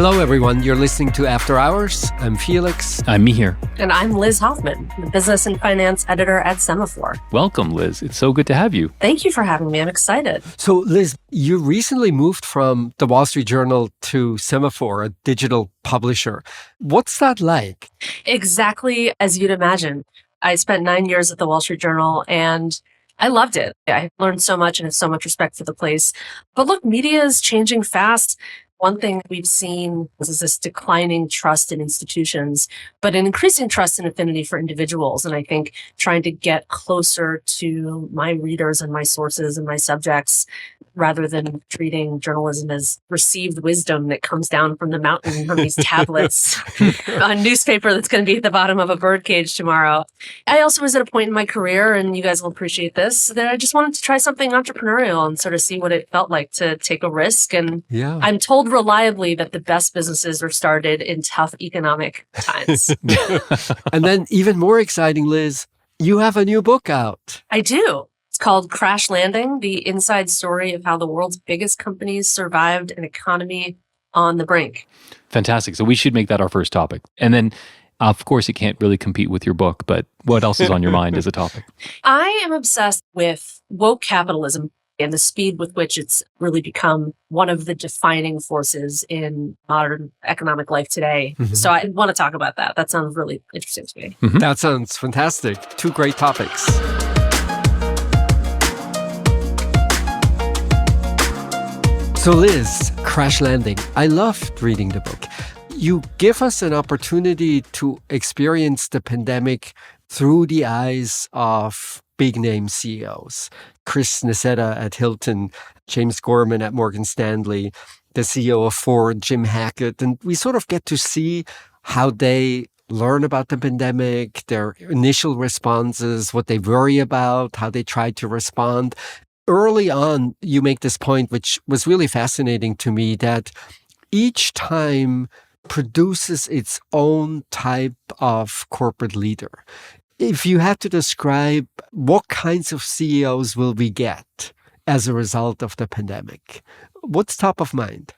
Hello, everyone. You're listening to After Hours. I'm Felix. I'm Mihir. And I'm Liz Hoffman, the business and finance editor at Semafor. Welcome, Liz. It's so good to have you. Thank you for having me. I'm excited. So, Liz, you recently moved from the Wall Street Journal to Semafor, a digital publisher. What's that like? Exactly as you'd imagine. I spent 9 years at the Wall Street Journal and I loved it. I learned so much and have so much respect for the place. But look, media is changing fast. One thing we've seen is this declining trust in institutions, but an increasing trust and affinity for individuals. And I think trying to get closer to my readers and my sources and my subjects, rather than treating journalism as received wisdom that comes down from the mountain from these tablets, a newspaper that's going to be at the bottom of a birdcage tomorrow. I also was at a point in my career, and you guys will appreciate this, that I just wanted to try something entrepreneurial and sort of see what it felt like to take a risk. And I'm told reliably that the best businesses are started in tough economic times. And then even more exciting, Liz, you have a new book out. I do. It's called Crash Landing, the inside story of how the world's biggest companies survived an economy on the brink. Fantastic. So we should make that our first topic. And then, of course, it can't really compete with your book, but what else is on your mind as a topic? I am obsessed with woke capitalism and the speed with which it's really become one of the defining forces in modern economic life today. Mm-hmm. So I want to talk about that. That sounds really interesting to me. Mm-hmm. That sounds fantastic. Two great topics. So Liz, Crash Landing. I loved reading the book. You give us an opportunity to experience the pandemic through the eyes of big name CEOs. Chris Nassetta at Hilton, James Gorman at Morgan Stanley, the CEO of Ford, Jim Hackett. And we sort of get to see how they learn about the pandemic, their initial responses, what they worry about, how they try to respond. Early on, you make this point, which was really fascinating to me, that each time produces its own type of corporate leader. If you had to describe what kinds of CEOs will we get as a result of the pandemic, what's top of mind?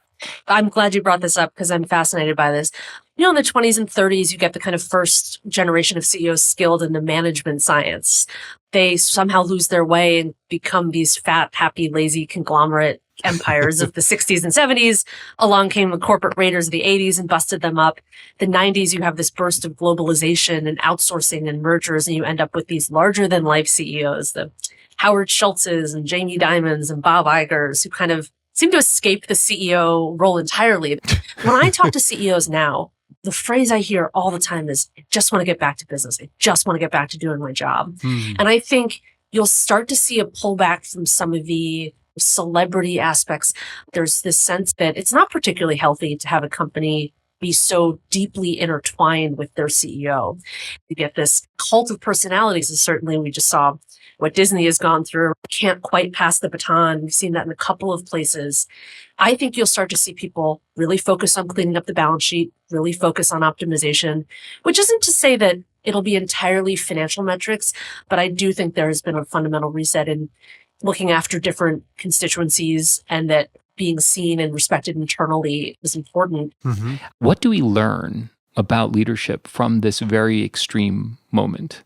I'm glad you brought this up because I'm fascinated by this. You know, in the 20s and 30s, you get the kind of first generation of CEOs skilled in the management science. They somehow lose their way and become these fat, happy, lazy conglomerate empires of the 60s and 70s. Along came the corporate raiders of the 80s and busted them up. The 90s, you have this burst of globalization and outsourcing and mergers, and you end up with these larger-than-life CEOs, the Howard Schultzes and Jamie Dimons and Bob Igers, who kind of seem to escape the CEO role entirely. When I talk to CEOs now, the phrase I hear all the time is, I just want to get back to business. I just want to get back to doing my job. And I think you'll start to see a pullback from some of the celebrity aspects. There's this sense that it's not particularly healthy to have a company be so deeply intertwined with their CEO. You get this cult of personalities, and certainly we just saw what Disney has gone through. Can't quite pass the baton. We've seen that in a couple of places. I think you'll start to see people really focus on cleaning up the balance sheet, really focus on optimization, which isn't to say that it'll be entirely financial metrics, but I do think there has been a fundamental reset in looking after different constituencies, and that being seen and respected internally is important. Mm-hmm. What do we learn about leadership from this very extreme moment?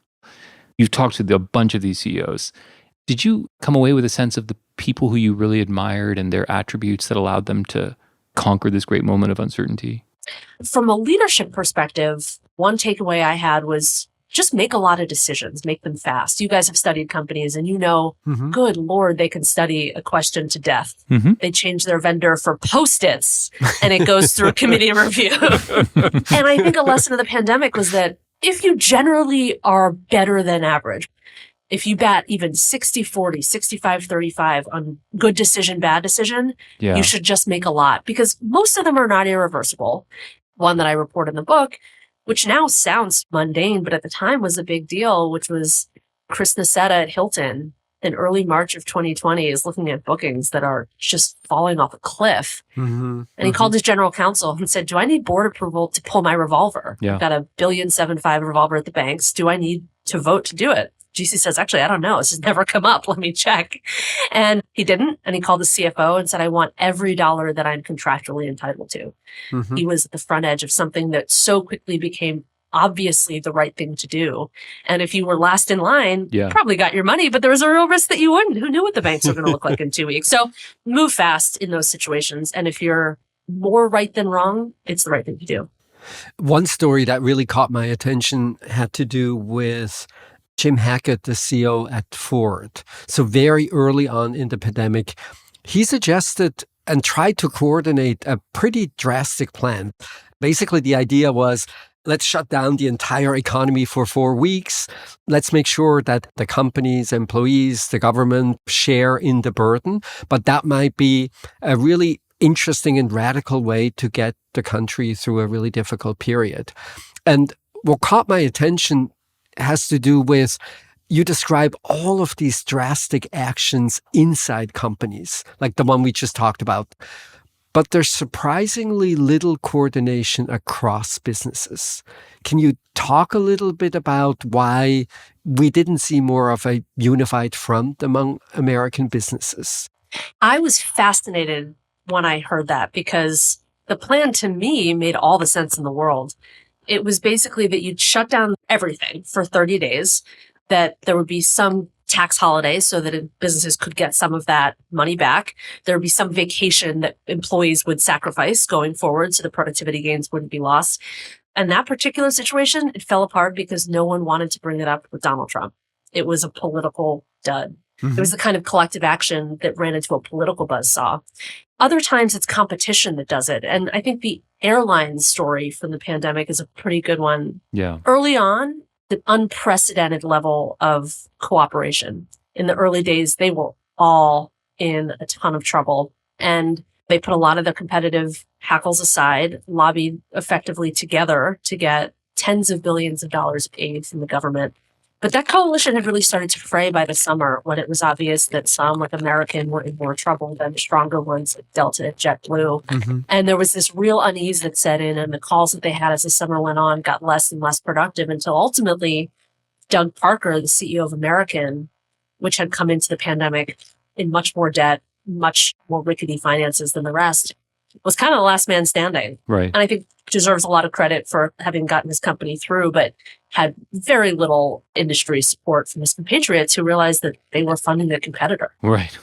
You've talked to a bunch of these CEOs. Did you come away with a sense of the people who you really admired and their attributes that allowed them to conquer this great moment of uncertainty? From a leadership perspective, one takeaway I had was just make a lot of decisions, make them fast. You guys have studied companies and you know, good Lord, they can study a question to death. They change their vendor for Post-its and it goes through a committee review. And I think a lesson of the pandemic was that if you generally are better than average, if you bat even 60-40, 65-35 on good decision, bad decision, you should just make a lot, because most of them are not irreversible. One that I report in the book, which now sounds mundane, but at the time was a big deal, which was Chris Nassetta at Hilton in early March of 2020 is looking at bookings that are just falling off a cliff. And he called his general counsel and said, do I need board approval to pull my revolver? I've got a $1.75 billion revolver at the banks. Do I need to vote to do it? GC says, actually, I don't know. This has never come up. Let me check. And he didn't. And he called the CFO and said, I want every dollar that I'm contractually entitled to. Mm-hmm. He was at the front edge of something that so quickly became obviously the right thing to do. And if you were last in line, you probably got your money, but there was a real risk that you wouldn't. Who knew what the banks were going to look like in 2 weeks? So move fast in those situations. And if you're more right than wrong, it's the right thing to do. One story that really caught my attention had to do with Jim Hackett, the CEO at Ford. So very early on in the pandemic, he suggested and tried to coordinate a pretty drastic plan. Basically, the idea was, let's shut down the entire economy for 4 weeks. Let's make sure that the companies, employees, the government share in the burden. But that might be a really interesting and radical way to get the country through a really difficult period. And what caught my attention has to do with, you describe all of these drastic actions inside companies, like the one we just talked about. But there's surprisingly little coordination across businesses. Can you talk a little bit about why we didn't see more of a unified front among American businesses? I was fascinated when I heard that, because the plan to me made all the sense in the world. It was basically that you'd shut down everything for 30 days, that there would be some tax holidays so that businesses could get some of that money back. There would be some vacation that employees would sacrifice going forward so the productivity gains wouldn't be lost. And that particular situation, it fell apart because no one wanted to bring it up with Donald Trump. It was a political dud. Mm-hmm. It was the kind of collective action that ran into a political buzzsaw. Other times it's competition that does it. And I think the airline story from the pandemic is a pretty good one. Yeah. Early on, the unprecedented level of cooperation. In the early days, they were all in a ton of trouble. And they put a lot of their competitive hackles aside, lobbied effectively together to get tens of billions of dollars of aid from the government. But that coalition had really started to fray by the summer, when it was obvious that some, like American, were in more trouble than the stronger ones like Delta and JetBlue. Mm-hmm. And there was this real unease that set in, and the calls that they had as the summer went on got less and less productive, until ultimately Doug Parker, the CEO of American, which had come into the pandemic in much more debt, much more rickety finances than the rest, was kind of the last man standing. Right. And I think deserves a lot of credit for having gotten his company through, but had very little industry support from his compatriots who realized that they were funding their competitor. Right.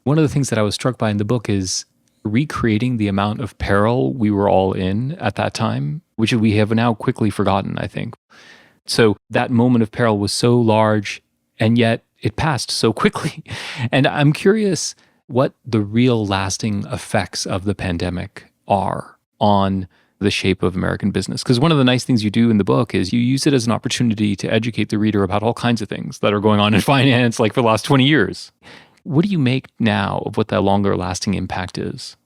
One of the things that I was struck by in the book is recreating the amount of peril we were all in at that time, which we have now quickly forgotten, I think. So that moment of peril was so large, and yet it passed so quickly. And I'm curious what the real lasting effects of the pandemic are on the shape of American business. Because one of the nice things you do in the book is you use it as an opportunity to educate the reader about all kinds of things that are going on in finance, like for the last 20 years. What do you make now of what that longer lasting impact is?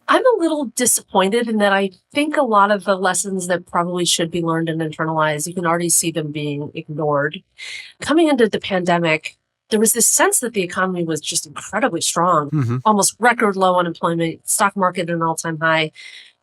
I'm a little disappointed in that I think a lot of the lessons that probably should be learned and internalized, you can already see them being ignored. Coming into the pandemic, there was this sense that the economy was just incredibly strong, almost record low unemployment, stock market at an all-time high.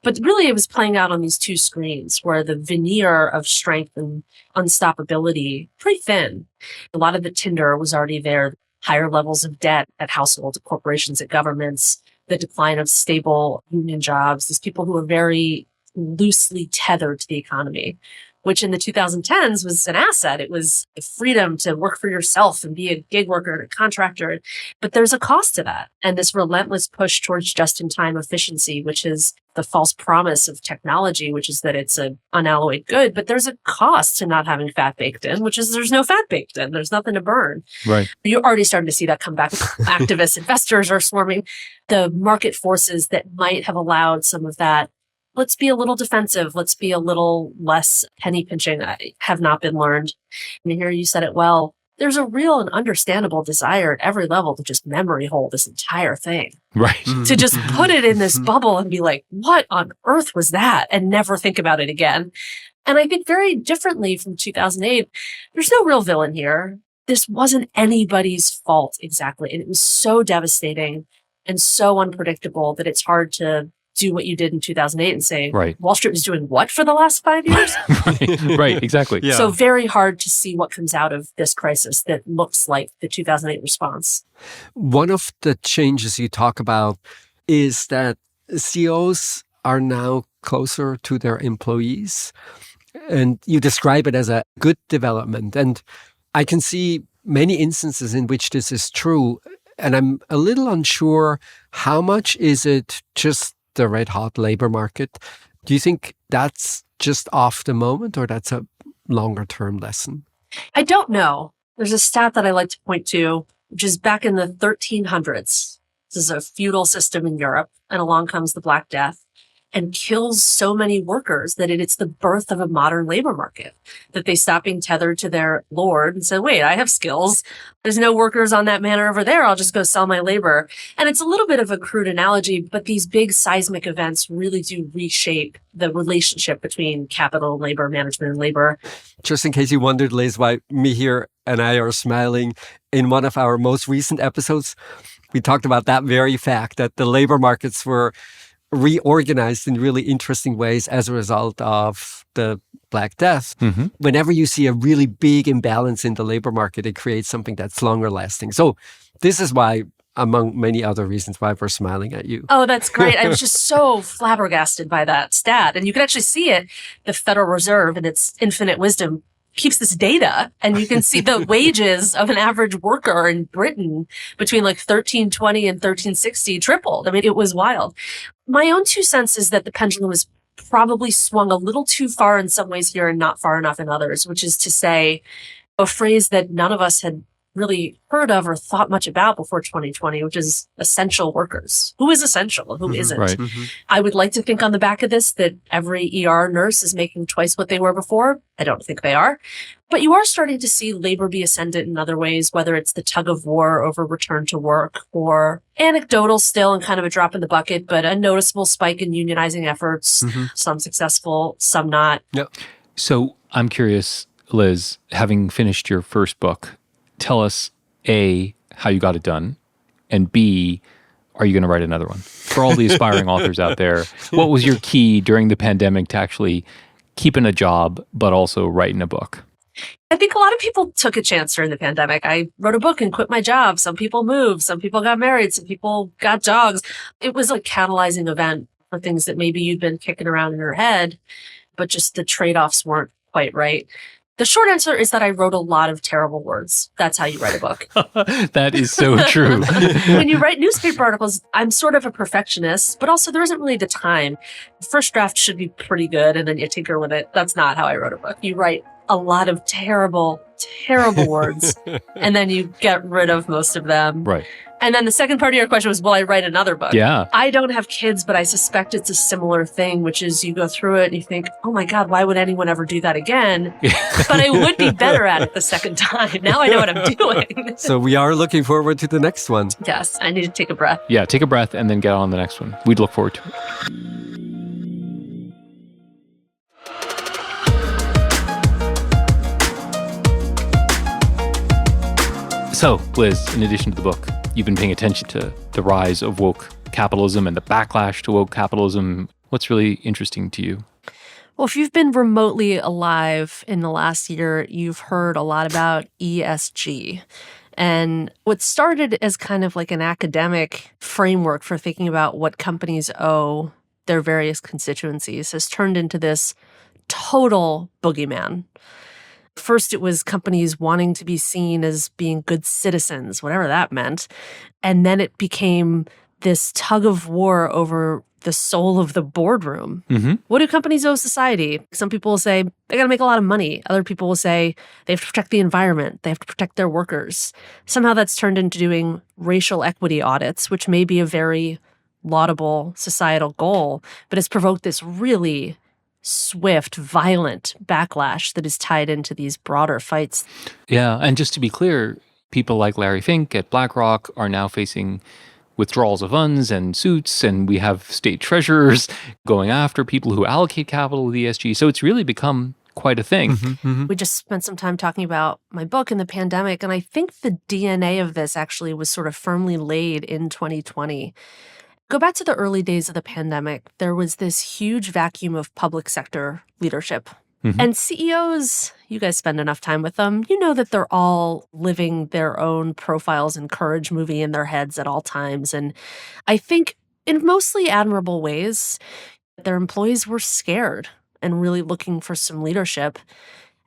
But really, it was playing out on these two screens where the veneer of strength and unstoppability, pretty thin. A lot of the tinder was already there, higher levels of debt at households, at corporations, at governments, the decline of stable union jobs, these people who were very loosely tethered to the economy, which in the 2010s was an asset. It was the freedom to work for yourself and be a gig worker and a contractor. But there's a cost to that. And this relentless push towards just-in-time efficiency, which is the false promise of technology, which is that it's an unalloyed good. But there's a cost to not having fat baked in, which is there's no fat baked in. There's nothing to burn. Right. You're already starting to see that come back. Activist investors are swarming. The market forces that might have allowed some of that, let's be a little defensive, let's be a little less penny pinching, have not been learned. I mean, here you said it well. There's a real and understandable desire at every level to just memory hole this entire thing. Right. To just put it in this bubble and be like, what on earth was that? And never think about it again. And I think very differently from 2008, there's no real villain here. This wasn't anybody's fault exactly. And it was so devastating and so unpredictable that it's hard to do what you did in 2008 and say, Right. Wall Street was doing what for the last 5 years? Right, exactly. Yeah. So very hard to see what comes out of this crisis that looks like the 2008 response. One of the changes you talk about is that CEOs are now closer to their employees. And you describe it as a good development. And I can see many instances in which this is true. And I'm a little unsure, how much is it just the red hot labor market? Do you think that's just off the moment, or that's a longer term lesson? I don't know. There's a stat that I like to point to, which is back in the 1300s. This is a feudal system in Europe, and along comes the Black Death and kills so many workers that it's the birth of a modern labor market, that they stop being tethered to their lord and say, wait, I have skills. There's no workers on that manor over there. I'll just go sell my labor. And it's a little bit of a crude analogy, but these big seismic events really do reshape the relationship between capital, labor, management, and labor. Just in case you wondered, Liz, why Mihir and I are smiling, in one of our most recent episodes, we talked about that very fact, that the labor markets were reorganized in really interesting ways as a result of the Black Death. Mm-hmm. Whenever you see a really big imbalance in the labor market, it creates something that's longer lasting. So this is why, among many other reasons, why we're smiling at you. Oh, that's great. I was just so flabbergasted by that stat. And you can actually see it. The Federal Reserve, in its infinite wisdom, keeps this data, and you can see the wages of an average worker in Britain between like 1320 and 1360 tripled. I mean, it was wild. My own 2 cents is that the pendulum was probably swung a little too far in some ways here and not far enough in others, which is to say a phrase that none of us had really heard of or thought much about before 2020, which is essential workers. Who is essential and who isn't? Right. I would like to think on the back of this that every ER nurse is making twice what they were before. I don't think they are. But you are starting to see labor be ascendant in other ways, whether it's the tug of war over return to work, or anecdotal still and kind of a drop in the bucket, but a noticeable spike in unionizing efforts, some successful, some not. Yep. So I'm curious, Liz, having finished your first book, tell us, A, how you got it done, and B, are you going to write another one? For all the aspiring authors out there, what was your key during the pandemic to actually keeping a job, but also writing a book? I think a lot of people took a chance during the pandemic. I wrote a book and quit my job. Some people moved. Some people got married. Some people got dogs. It was a catalyzing event for things that maybe you'd been kicking around in your head, but just the trade-offs weren't quite right. The short answer is that I wrote a lot of terrible words. That's how you write a book. That is so true. When you write newspaper articles, I'm sort of a perfectionist, but also there isn't really the time. The first draft should be pretty good, and then you tinker with it. That's not how I wrote a book. You write a lot of terrible, terrible words, and then you get rid of most of them. Right. And then the second part of your question was, will I write another book? Yeah. I don't have kids, but I suspect it's a similar thing, which is you go through it and you think, oh my God, why would anyone ever do that again? But I would be better at it the second time. Now I know what I'm doing. So we are looking forward to the next one. Yes, I need to take a breath. Yeah, take a breath and then get on the next one. We'd look forward to it. So, Liz, in addition to the book, you've been paying attention to the rise of woke capitalism and the backlash to woke capitalism. What's really interesting to you? Well, if you've been remotely alive in the last year, you've heard a lot about ESG. And what started as kind of like an academic framework for thinking about what companies owe their various constituencies has turned into this total boogeyman. First, it was companies wanting to be seen as being good citizens, whatever that meant. And then it became this tug of war over the soul of the boardroom. Mm-hmm. What do companies owe society? Some people will say they got to make a lot of money. Other people will say they have to protect the environment. They have to protect their workers. Somehow that's turned into doing racial equity audits, which may be a very laudable societal goal, but it's provoked this really swift, violent backlash that is tied into these broader fights. Yeah, and just to be clear, people like Larry Fink at BlackRock are now facing withdrawals of funds and suits, and we have state treasurers going after people who allocate capital with ESG. So it's really become quite a thing. Mm-hmm, mm-hmm. We just spent some time talking about my book and the pandemic, and I think the DNA of this actually was sort of firmly laid in 2020. Go back to the early days of the pandemic. There was this huge vacuum of public sector leadership. And CEOs, you guys spend enough time with them, you know that they're all living their own profiles and courage movie in their heads at all times. And I think in mostly admirable ways, their employees were scared and really looking for some leadership.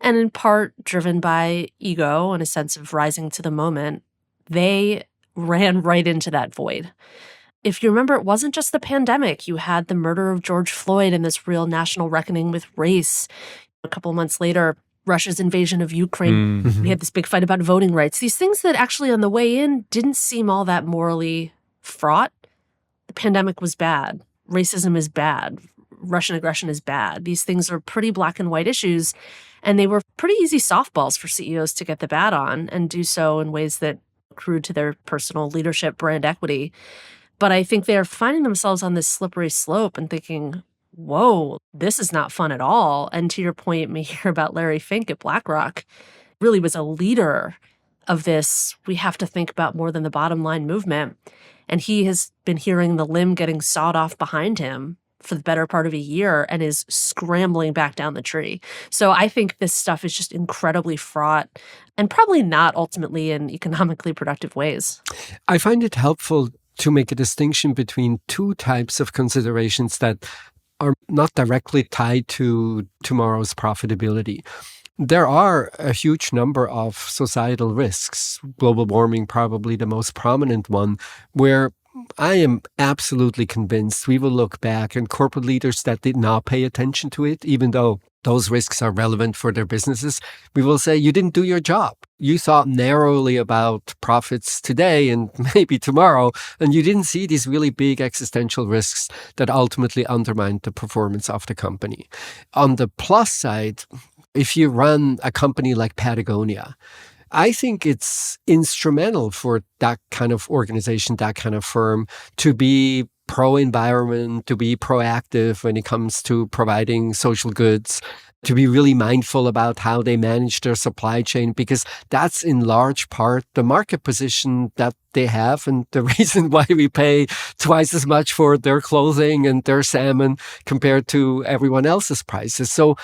And in part driven by ego and a sense of rising to the moment, they ran right into that void. If you remember, it wasn't just the pandemic. You had the murder of George Floyd and this real national reckoning with race. A couple of months later, Russia's invasion of Ukraine. We had this big fight about voting rights. These things that actually on the way in didn't seem all that morally fraught. The pandemic was bad. Racism is bad. Russian aggression is bad. These things are pretty black and white issues, and they were pretty easy softballs for CEOs to get the bat on and do so in ways that accrued to their personal leadership brand equity. But I think they're finding themselves on this slippery slope and thinking, whoa, this is not fun at all. And to your point, Mihir, about Larry Fink at BlackRock, really was a leader of this, we have to think about more than the bottom line movement. And he has been hearing the limb getting sawed off behind him for the better part of a year and is scrambling back down the tree. So I think this stuff is just incredibly fraught and probably not ultimately in economically productive ways. I find it helpful to make a distinction between two types of considerations that are not directly tied to tomorrow's profitability. There are a huge number of societal risks, global warming probably the most prominent one, where I am absolutely convinced we will look back and corporate leaders that did not pay attention to it, even though those risks are relevant for their businesses, we will say, you didn't do your job. You thought narrowly about profits today and maybe tomorrow, and you didn't see these really big existential risks that ultimately undermined the performance of the company. On the plus side, if you run a company like Patagonia, I think it's instrumental for that kind of organization, that kind of firm, to be pro-environment, to be proactive when it comes to providing social goods, to be really mindful about how they manage their supply chain, because that's in large part the market position that they have and the reason why we pay twice as much for their clothing and their salmon compared to everyone else's prices. So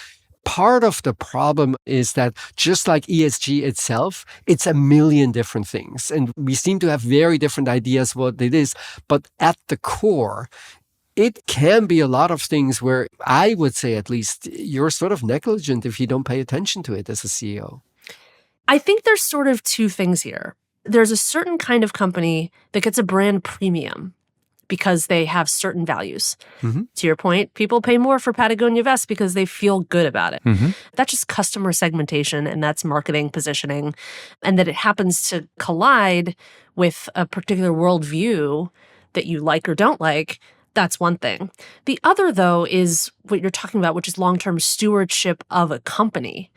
part of the problem is that just like ESG itself, it's a million different things. And we seem to have very different ideas what it is. But at the core, it can be a lot of things where I would say at least you're sort of negligent if you don't pay attention to it as a CEO. I think there's sort of two things here. There's a certain kind of company that gets a brand premium because they have certain values. To your point, people pay more for Patagonia vests because they feel good about it. That's just customer segmentation and that's marketing positioning. And that it happens to collide with a particular worldview that you like or don't like, that's one thing. The other, though, is what you're talking about, which is long-term stewardship of a company,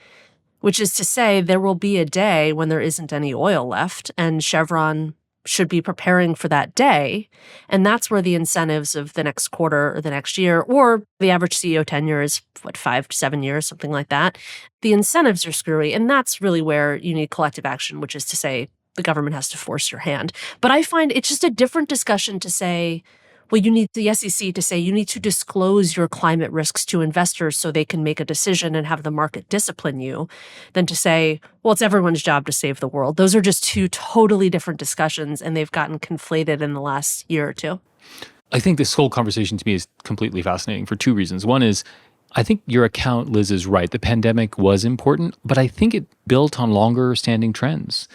which is to say there will be a day when there isn't any oil left and Chevron should be preparing for that day. And that's where the incentives of the next quarter or the next year, or the average CEO tenure is, 5 to 7 years, something like that. The incentives are screwy. And that's really where you need collective action, which is to say the government has to force your hand. But I find it's just a different discussion to say, well, you need the SEC to say you need to disclose your climate risks to investors so they can make a decision and have the market discipline you, than to say, well, it's everyone's job to save the world. Those are just two totally different discussions, and they've gotten conflated in the last year or two. I think this whole conversation to me is completely fascinating for two reasons. One is, I think your account, Liz, is right. The pandemic was important, but I think it built on longer standing trends.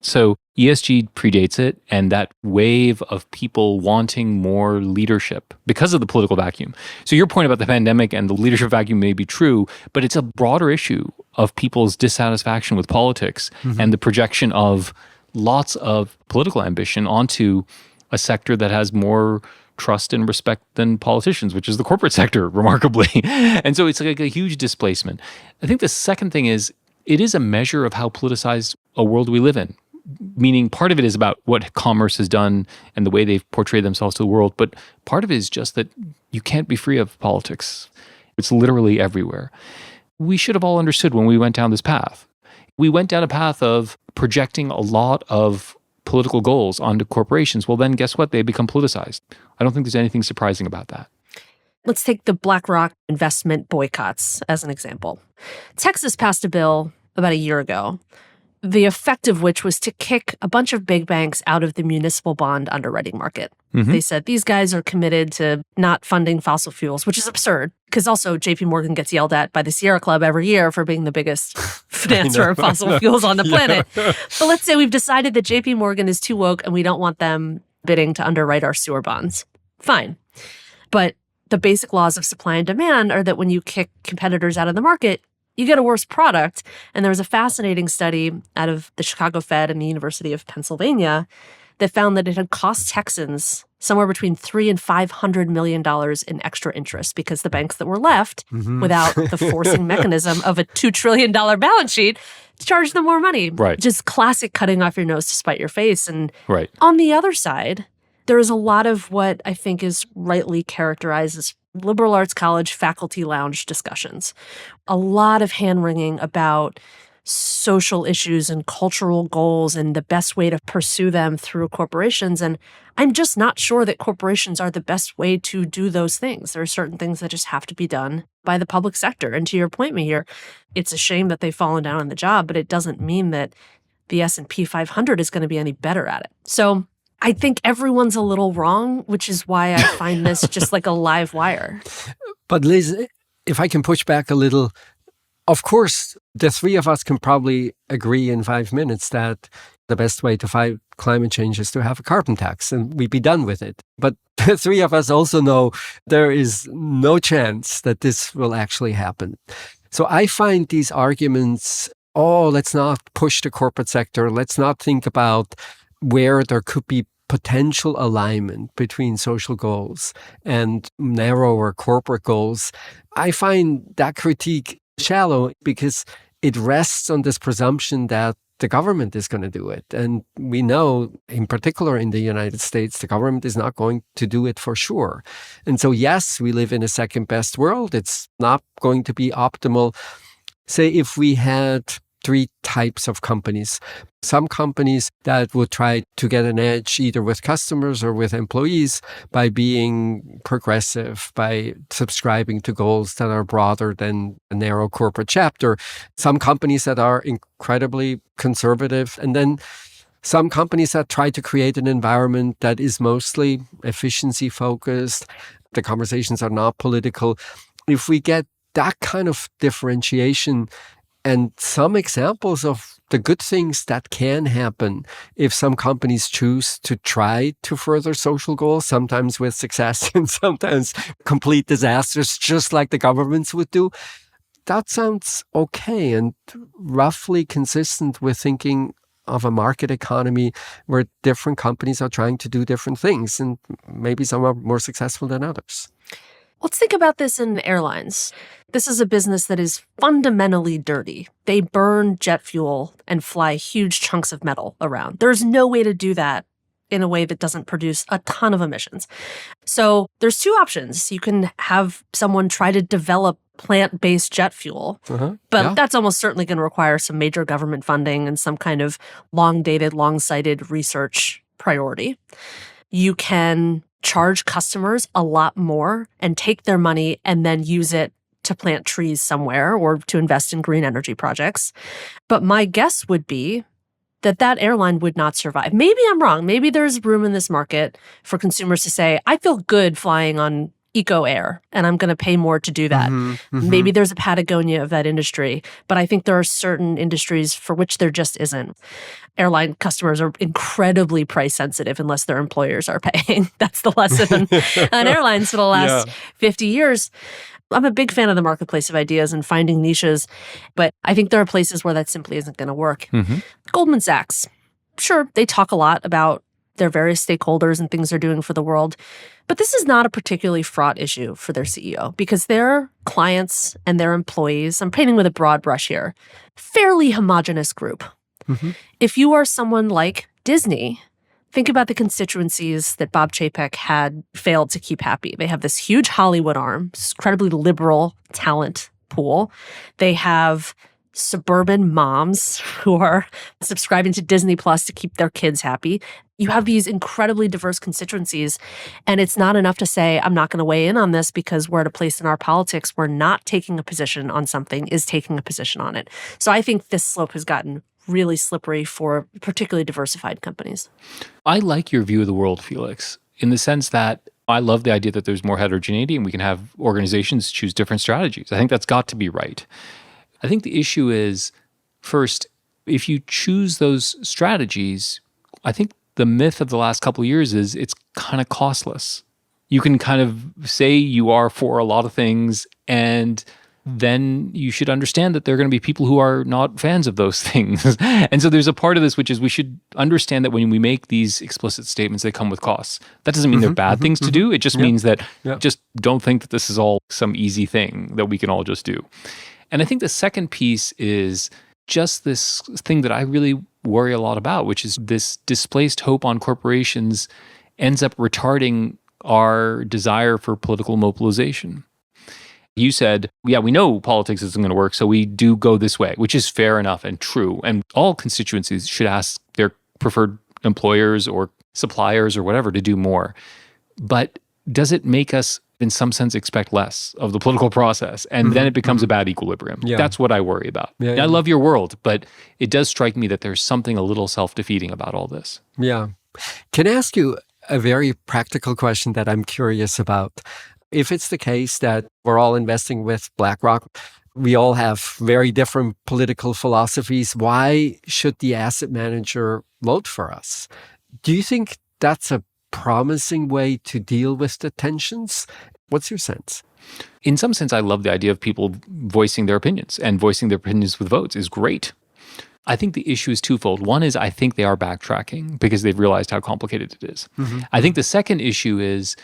So ESG predates it, and that wave of people wanting more leadership because of the political vacuum. So your point about the pandemic and the leadership vacuum may be true, but it's a broader issue of people's dissatisfaction with politics and the projection of lots of political ambition onto a sector that has more trust and respect than politicians, which is the corporate sector, remarkably. And so it's like a huge displacement. I think the second thing is, it is a measure of how politicized a world we live in. Meaning part of it is about what commerce has done and the way they've portrayed themselves to the world. But part of it is just that you can't be free of politics. It's literally everywhere. We should have all understood when we went down this path. We went down a path of projecting a lot of political goals onto corporations, well, then guess what? They become politicized. I don't think there's anything surprising about that. Let's take the BlackRock investment boycotts as an example. Texas passed a bill about a year ago, the effect of which was to kick a bunch of big banks out of the municipal bond underwriting market. Mm-hmm. They said these guys are committed to not funding fossil fuels, which is absurd because also JP Morgan gets yelled at by the Sierra Club every year for being the biggest financer of fossil fuels on the planet. But let's say we've decided that JP Morgan is too woke and we don't want them bidding to underwrite our sewer bonds. Fine. But the basic laws of supply and demand are that when you kick competitors out of the market, you get a worse product. And there was a fascinating study out of the Chicago Fed and the University of Pennsylvania that found that it had cost Texans somewhere between $300 and $500 million in extra interest because the banks that were left without the forcing mechanism of a $2 trillion balance sheet charged them more money. Right. Just classic cutting off your nose to spite your face. And right. On the other side, there is a lot of what I think is rightly characterized as liberal arts college faculty lounge discussions. A lot of hand-wringing about social issues and cultural goals and the best way to pursue them through corporations. And I'm just not sure that corporations are the best way to do those things. There are certain things that just have to be done by the public sector. And to your point, Mihir, it's a shame that they've fallen down on the job, but it doesn't mean that the S&P 500 is going to be any better at it. So I think everyone's a little wrong, which is why I find this just like a live wire. But Liz, if I can push back a little, of course, the three of us can probably agree in 5 minutes that the best way to fight climate change is to have a carbon tax and we'd be done with it. But the three of us also know there is no chance that this will actually happen. So I find these arguments, let's not push the corporate sector. Let's not think about where there could be potential alignment between social goals and narrower corporate goals. I find that critique shallow because it rests on this presumption that the government is going to do it. And we know, in particular in the United States, the government is not going to do it for sure. And so, yes, we live in a second best world. It's not going to be optimal. Say if we had three types of companies. Some companies that would try to get an edge either with customers or with employees by being progressive, by subscribing to goals that are broader than a narrow corporate chapter. Some companies that are incredibly conservative. And then some companies that try to create an environment that is mostly efficiency focused. The conversations are not political. If we get that kind of differentiation, and some examples of the good things that can happen if some companies choose to try to further social goals, sometimes with success and sometimes complete disasters, just like the governments would do. That sounds okay and roughly consistent with thinking of a market economy where different companies are trying to do different things, and maybe some are more successful than others. Let's think about this in airlines. This is a business that is fundamentally dirty. They burn jet fuel and fly huge chunks of metal around. There's no way to do that in a way that doesn't produce a ton of emissions. So there's two options. You can have someone try to develop plant-based jet fuel, but that's almost certainly going to require some major government funding and some kind of long-dated, long-sighted research priority. You can charge customers a lot more and take their money and then use it to plant trees somewhere or to invest in green energy projects. But my guess would be that that airline would not survive. Maybe I'm wrong. Maybe there's room in this market for consumers to say, I feel good flying on Eco Air, and I'm going to pay more to do that. Maybe there's a Patagonia of that industry, but I think there are certain industries for which there just isn't. Airline customers are incredibly price sensitive unless their employers are paying. That's the lesson on airlines for the last 50 years. I'm a big fan of the marketplace of ideas and finding niches, but I think there are places where that simply isn't going to work. Goldman Sachs, sure, they talk a lot about their various stakeholders and things they're doing for the world. But this is not a particularly fraught issue for their CEO because their clients and their employees, I'm painting with a broad brush here, fairly homogenous group. If you are someone like Disney, think about the constituencies that Bob Chapek had failed to keep happy. They have this huge Hollywood arm, this incredibly liberal talent pool. They have suburban moms who are subscribing to Disney Plus to keep their kids happy. You have these incredibly diverse constituencies, and it's not enough to say, I'm not going to weigh in on this because we're at a place in our politics where not taking a position on something is taking a position on it. So I think this slope has gotten really slippery for particularly diversified companies. I like your view of the world, Felix, in the sense that I love the idea that there's more heterogeneity and we can have organizations choose different strategies. I think that's got to be right. I think the issue is, first, if you choose those strategies, I think the myth of the last couple of years is it's kind of costless. You can kind of say you are for a lot of things, and then you should understand that there are going to be people who are not fans of those things. And so there's a part of this, which is we should understand that when we make these explicit statements, they come with costs. That doesn't mean they're bad things to do. It just means that just don't think that this is all some easy thing that we can all just do. And I think the second piece is just this thing that I really worry a lot about, which is this displaced hope on corporations ends up retarding our desire for political mobilization. You said, yeah, we know politics isn't going to work, so we do go this way, which is fair enough and true. And all constituencies should ask their preferred employers or suppliers or whatever to do more. But does it make us, in some sense, expect less of the political process? And then it becomes a bad equilibrium. Yeah. That's what I worry about. I love your world, but it does strike me that there's something a little self-defeating about all this. Yeah. Can I ask you a very practical question that I'm curious about? If it's the case that we're all investing with BlackRock, we all have very different political philosophies, why should the asset manager vote for us? Do you think that's a promising way to deal with the tensions? What's your sense? In some sense, I love the idea of people voicing their opinions, and voicing their opinions with votes is great. I think the issue is twofold. One is I think they are backtracking because they've realized how complicated it is. I think the second issue is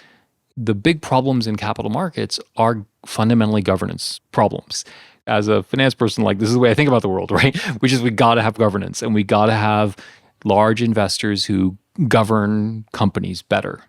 the big problems in capital markets are fundamentally governance problems. As a finance person, like, this is the way I think about the world, right? Which is we got to have governance, and we got to have large investors who govern companies better.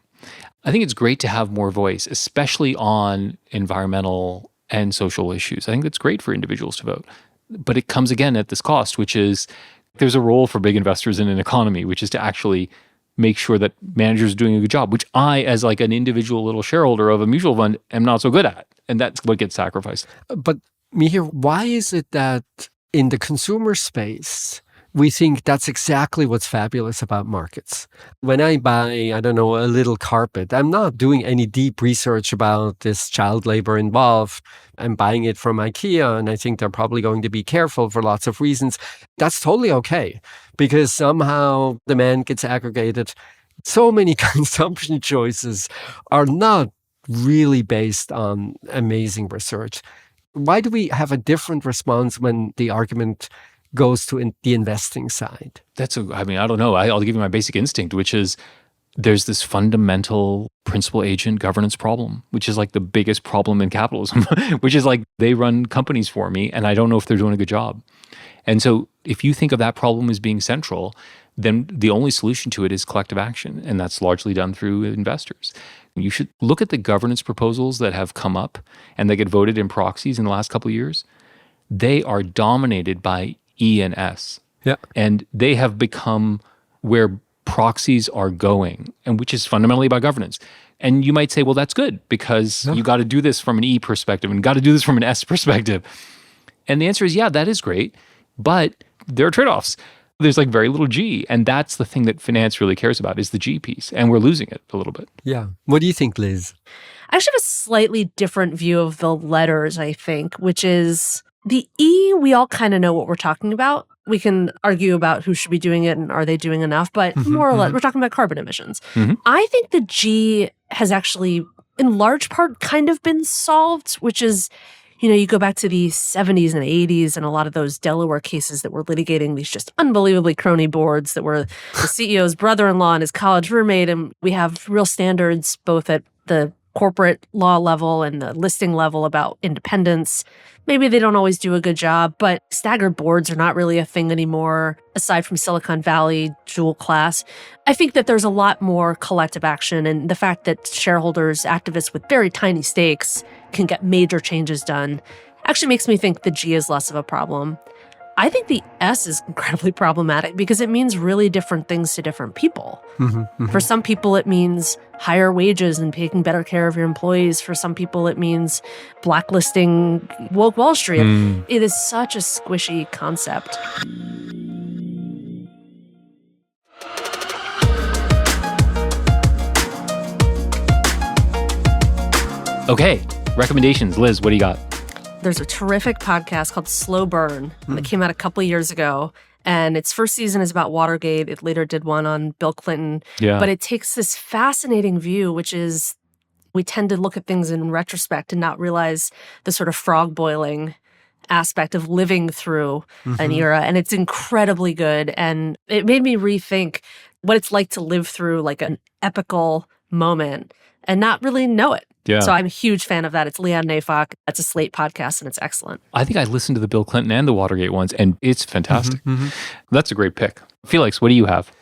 I think it's great to have more voice, especially on environmental and social issues. I think it's great for individuals to vote. But it comes again at this cost, which is there's a role for big investors in an economy, which is to actually make sure that managers are doing a good job, which I, as like an individual little shareholder of a mutual fund, am not so good at. And that's what gets sacrificed. But Mihir, why is it that in the consumer space, we think that's exactly what's fabulous about markets? When I buy, I don't know, a little carpet, I'm not doing any deep research about this child labor involved. I'm buying it from IKEA, and I think they're probably going to be careful for lots of reasons. That's totally okay, because somehow demand gets aggregated. So many consumption choices are not really based on amazing research. Why do we have a different response when the argument goes to the investing side? I don't know. I'll give you my basic instinct, which is there's this fundamental principal agent governance problem, which is like the biggest problem in capitalism, which is like they run companies for me and I don't know if they're doing a good job. And so if you think of that problem as being central, then the only solution to it is collective action. And that's largely done through investors. You should look at the governance proposals that have come up and that get voted in proxies in the last couple of years. They are dominated by E and S. Yeah. And they have become where proxies are going, and which is fundamentally about governance. And you might say, well, that's good because you got to do this from an E perspective and got to do this from an S perspective. And the answer is, yeah, that is great, but there are trade-offs. There's like very little G, and that's the thing that finance really cares about is the G piece, and we're losing it a little bit. Yeah. What do you think, Liz? I actually have a slightly different view of the letters, I think, which is the E, we all kind of know what we're talking about. We can argue about who should be doing it and are they doing enough, but more or less, we're talking about carbon emissions. I think the G has actually, in large part, kind of been solved, which is, you go back to the 70s and 80s and a lot of those Delaware cases that were litigating these just unbelievably crony boards that were the CEO's brother-in-law and his college roommate. And we have real standards both at the corporate law level and the listing level about independence. Maybe they don't always do a good job, but staggered boards are not really a thing anymore, aside from Silicon Valley, dual class. I think that there's a lot more collective action, and the fact that shareholders, activists with very tiny stakes can get major changes done actually makes me think the G is less of a problem. I think the S is incredibly problematic because it means really different things to different people. For some people, it means higher wages and taking better care of your employees. For some people, it means blacklisting woke Wall Street. It is such a squishy concept. Okay, recommendations. Liz, what do you got? There's a terrific podcast called Slow Burn that came out a couple of years ago. And its first season is about Watergate. It later did one on Bill Clinton. Yeah. But it takes this fascinating view, which is we tend to look at things in retrospect and not realize the sort of frog boiling aspect of living through an era. And it's incredibly good. And it made me rethink what it's like to live through like an epical moment and not really know it. Yeah. So I'm a huge fan of that. It's Leanne Neyfakh. It's a Slate podcast, and it's excellent. I think I listened to the Bill Clinton and the Watergate ones, and it's fantastic. That's a great pick. Felix, what do you have?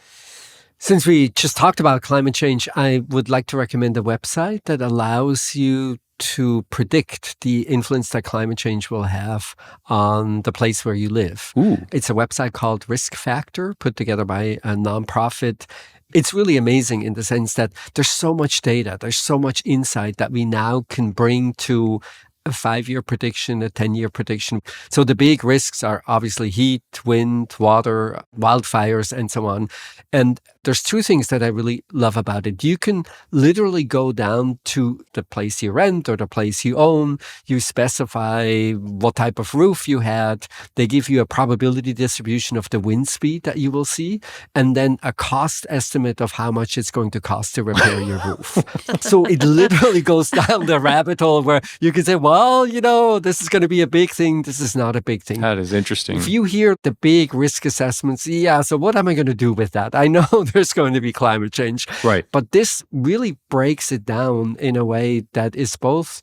Since we just talked about climate change, I would like to recommend a website that allows you to predict the influence that climate change will have on the place where you live. Ooh. It's a website called Risk Factor, put together by a nonprofit. It's really amazing in the sense that there's so much data, there's so much insight that we now can bring to a 5-year prediction, a 10-year prediction. So the big risks are obviously heat, wind, water, wildfires, and so on. And there's two things that I really love about it. You can literally go down to the place you rent or the place you own. You specify what type of roof you had. They give you a probability distribution of the wind speed that you will see, and then a cost estimate of how much it's going to cost to repair your roof. So it literally goes down the rabbit hole where you can say, well, you know, this is going to be a big thing. This is not a big thing. That is interesting. If you hear the big risk assessments, yeah, so what am I going to do with that? I know there's going to be climate change. Right. But this really breaks it down in a way that is both,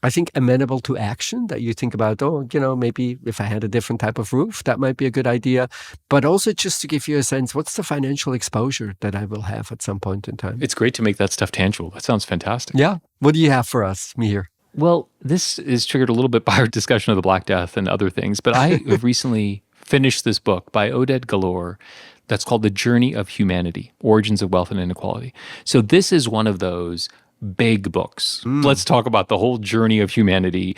I think, amenable to action, that you think about, oh, you know, maybe if I had a different type of roof, that might be a good idea. But also just to give you a sense, what's the financial exposure that I will have at some point in time? It's great to make that stuff tangible. That sounds fantastic. Yeah. What do you have for us, Mihir? Well, this is triggered a little bit by our discussion of the Black Death and other things, but I have recently finished this book by Oded Galor that's called The Journey of Humanity, Origins of Wealth and Inequality. So this is one of those big books. Let's talk about the whole journey of humanity.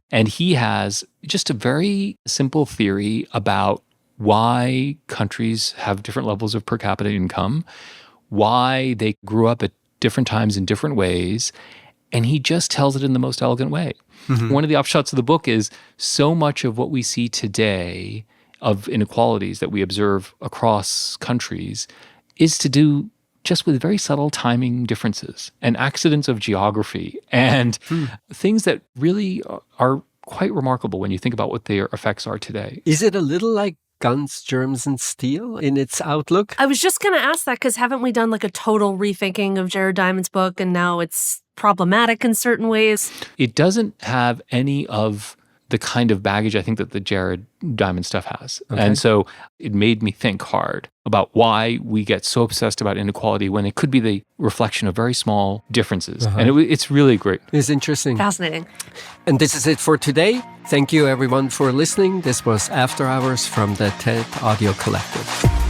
And he has just a very simple theory about why countries have different levels of per capita income, why they grew up at different times in different ways, and he just tells it in the most elegant way. One of the offshoots of the book is so much of what we see today of inequalities that we observe across countries is to do just with very subtle timing differences and accidents of geography and things that really are quite remarkable when you think about what their effects are today. Is it a little like Guns, Germs, and Steel in its outlook? I was just going to ask that because haven't we done like a total rethinking of Jared Diamond's book and now it's problematic in certain ways? It doesn't have any of the kind of baggage I think that the Jared Diamond stuff has. Okay. And so it made me think hard about why we get so obsessed about inequality when it could be the reflection of very small differences. And it's really great. It's interesting. Fascinating. And this is it for today. Thank you everyone for listening. This was After Hours from the TED Audio Collective.